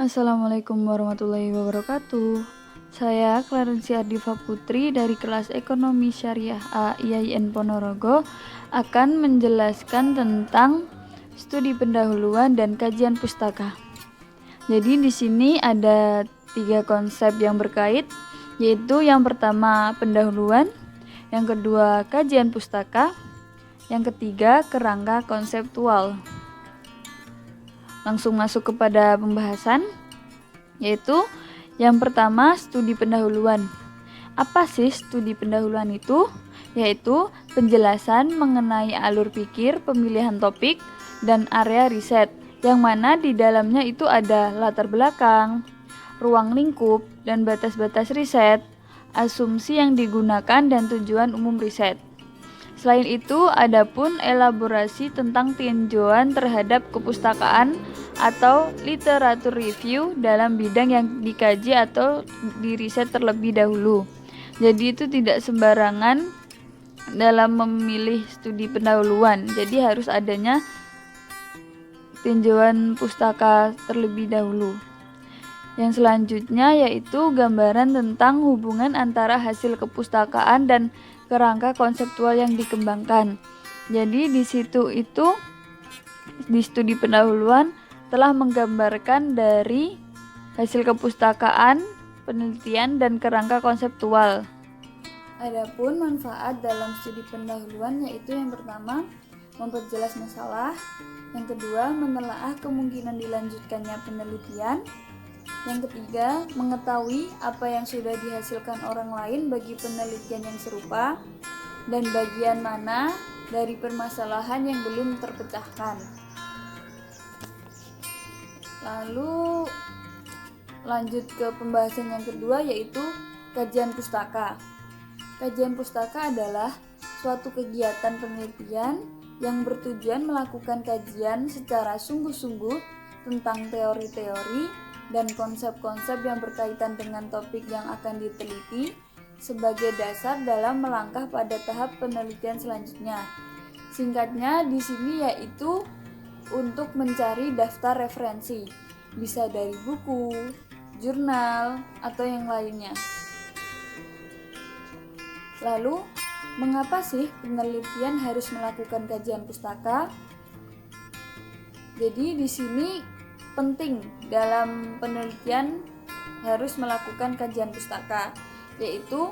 Assalamualaikum warahmatullahi wabarakatuh. Saya Clarency Ardifa Putri dari kelas Ekonomi Syariah A IAIN Ponorogo akan menjelaskan tentang studi pendahuluan dan kajian pustaka. Jadi di sini ada 3 konsep yang berkait, yaitu yang pertama pendahuluan, yang kedua kajian pustaka, yang ketiga kerangka konseptual. Langsung masuk kepada pembahasan, yaitu yang pertama studi pendahuluan. Apa sih studi pendahuluan itu? Yaitu penjelasan mengenai alur pikir, pemilihan topik, dan area riset, yang mana di dalamnya itu ada latar belakang, ruang lingkup, dan batas-batas riset, asumsi yang digunakan, dan tujuan umum riset. Selain itu, ada pun elaborasi tentang tinjauan terhadap kepustakaan atau literatur review dalam bidang yang dikaji atau diriset terlebih dahulu. Jadi itu tidak sembarangan dalam memilih studi pendahuluan. Jadi harus adanya tinjauan pustaka terlebih dahulu. Yang selanjutnya yaitu gambaran tentang hubungan antara hasil kepustakaan dan kerangka konseptual yang dikembangkan. Jadi di situ itu di studi pendahuluan telah menggambarkan dari hasil kepustakaan, penelitian, dan kerangka konseptual. Adapun manfaat dalam studi pendahuluan yaitu yang pertama memperjelas masalah, yang kedua menelaah kemungkinan dilanjutkannya penelitian, yang ketiga, mengetahui apa yang sudah dihasilkan orang lain bagi penelitian yang serupa dan bagian mana dari permasalahan yang belum terpecahkan. Lalu lanjut ke pembahasan yang kedua yaitu kajian pustaka. Kajian pustaka adalah suatu kegiatan penelitian yang bertujuan melakukan kajian secara sungguh-sungguh tentang teori-teori dan konsep-konsep yang berkaitan dengan topik yang akan diteliti sebagai dasar dalam melangkah pada tahap penelitian selanjutnya. Singkatnya di sini yaitu untuk mencari daftar referensi, bisa dari buku, jurnal, atau yang lainnya. Lalu, mengapa sih penelitian harus melakukan kajian pustaka? Jadi di sini penting dalam penelitian harus melakukan kajian pustaka, yaitu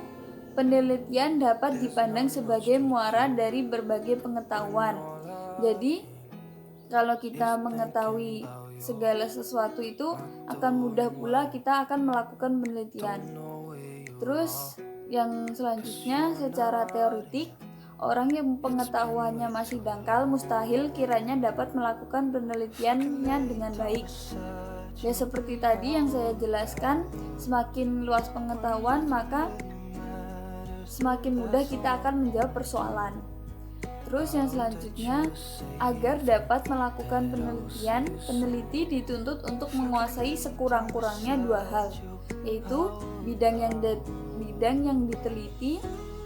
penelitian dapat dipandang sebagai muara dari berbagai pengetahuan. Jadi kalau kita mengetahui segala sesuatu itu akan mudah pula kita akan melakukan penelitian. Terus yang selanjutnya secara teoretik, orang yang pengetahuannya masih dangkal mustahil kiranya dapat melakukan penelitiannya dengan baik. Ya seperti tadi yang saya jelaskan, semakin luas pengetahuan maka semakin mudah kita akan menjawab persoalan. Terus yang selanjutnya, agar dapat melakukan penelitian, peneliti dituntut untuk menguasai sekurang-kurangnya 2 hal, yaitu bidang yang diteliti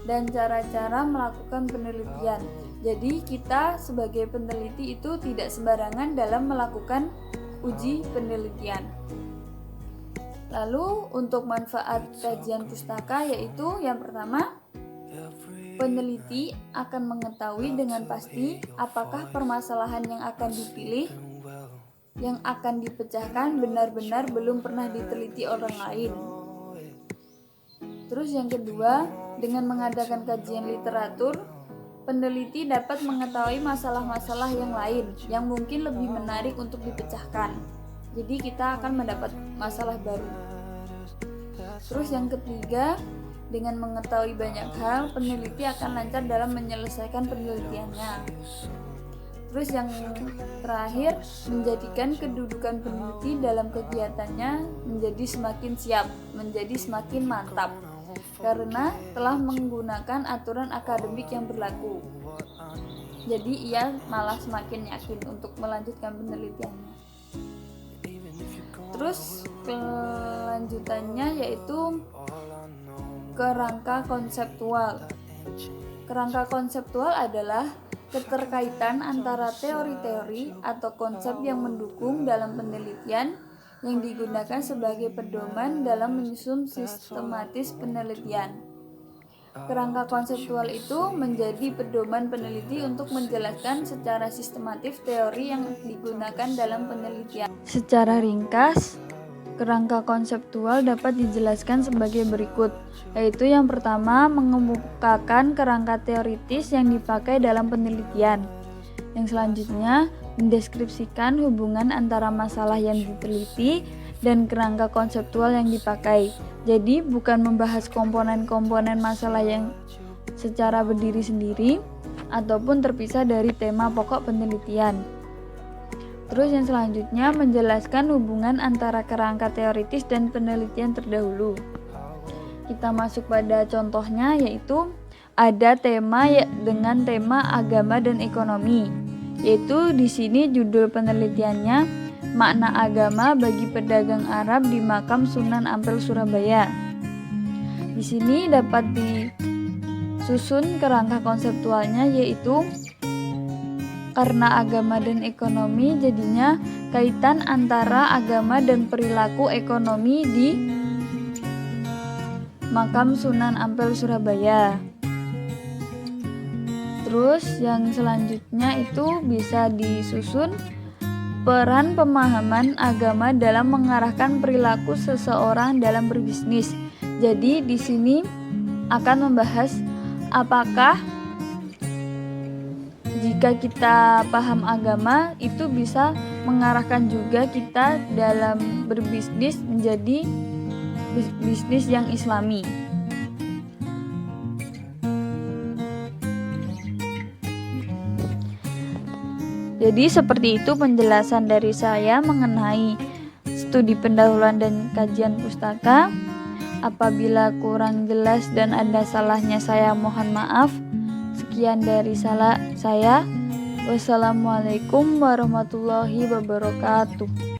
dan cara-cara melakukan penelitian. Jadi kita sebagai peneliti itu tidak sembarangan dalam melakukan uji penelitian. Lalu untuk manfaat kajian pustaka yaitu yang pertama, peneliti akan mengetahui dengan pasti apakah permasalahan yang akan dipilih, yang akan dipecahkan benar-benar belum pernah diteliti orang lain. Terus yang kedua, dengan mengadakan kajian literatur, peneliti dapat mengetahui masalah-masalah yang lain yang mungkin lebih menarik untuk dipecahkan. Jadi kita akan mendapat masalah baru. Terus yang ketiga, dengan mengetahui banyak hal, peneliti akan lancar dalam menyelesaikan penelitiannya. Terus yang terakhir, menjadikan kedudukan peneliti dalam kegiatannya menjadi semakin siap, menjadi semakin mantap, karena telah menggunakan aturan akademik yang berlaku. Jadi ia malah semakin yakin untuk melanjutkan penelitiannya. Terus kelanjutannya yaitu kerangka konseptual. Kerangka konseptual adalah keterkaitan antara teori-teori atau konsep yang mendukung dalam penelitian yang digunakan sebagai pedoman dalam menyusun sistematis penelitian. Kerangka konseptual itu menjadi pedoman peneliti untuk menjelaskan secara sistematif teori yang digunakan dalam penelitian. Secara ringkas, kerangka konseptual dapat dijelaskan sebagai berikut, yaitu yang pertama mengemukakan kerangka teoritis yang dipakai dalam penelitian. Yang selanjutnya mendeskripsikan hubungan antara masalah yang diteliti dan kerangka konseptual yang dipakai. Jadi bukan membahas komponen-komponen masalah yang secara berdiri sendiri ataupun terpisah dari tema pokok penelitian. Terus yang selanjutnya menjelaskan hubungan antara kerangka teoritis dan penelitian terdahulu. Kita masuk pada contohnya, yaitu ada tema dengan tema agama dan ekonomi. Yaitu di sini judul penelitiannya makna agama bagi pedagang Arab di makam Sunan Ampel Surabaya. Di sini dapat disusun kerangka konseptualnya, yaitu karena agama dan ekonomi, jadinya kaitan antara agama dan perilaku ekonomi di makam Sunan Ampel Surabaya. Terus yang selanjutnya itu bisa disusun peran pemahaman agama dalam mengarahkan perilaku seseorang dalam berbisnis. Jadi di sini akan membahas apakah jika kita paham agama itu bisa mengarahkan juga kita dalam berbisnis menjadi bisnis yang islami. Jadi seperti itu penjelasan dari saya mengenai studi pendahuluan dan kajian pustaka. Apabila kurang jelas dan ada salahnya saya mohon maaf. Sekian dari saya. Wassalamualaikum warahmatullahi wabarakatuh.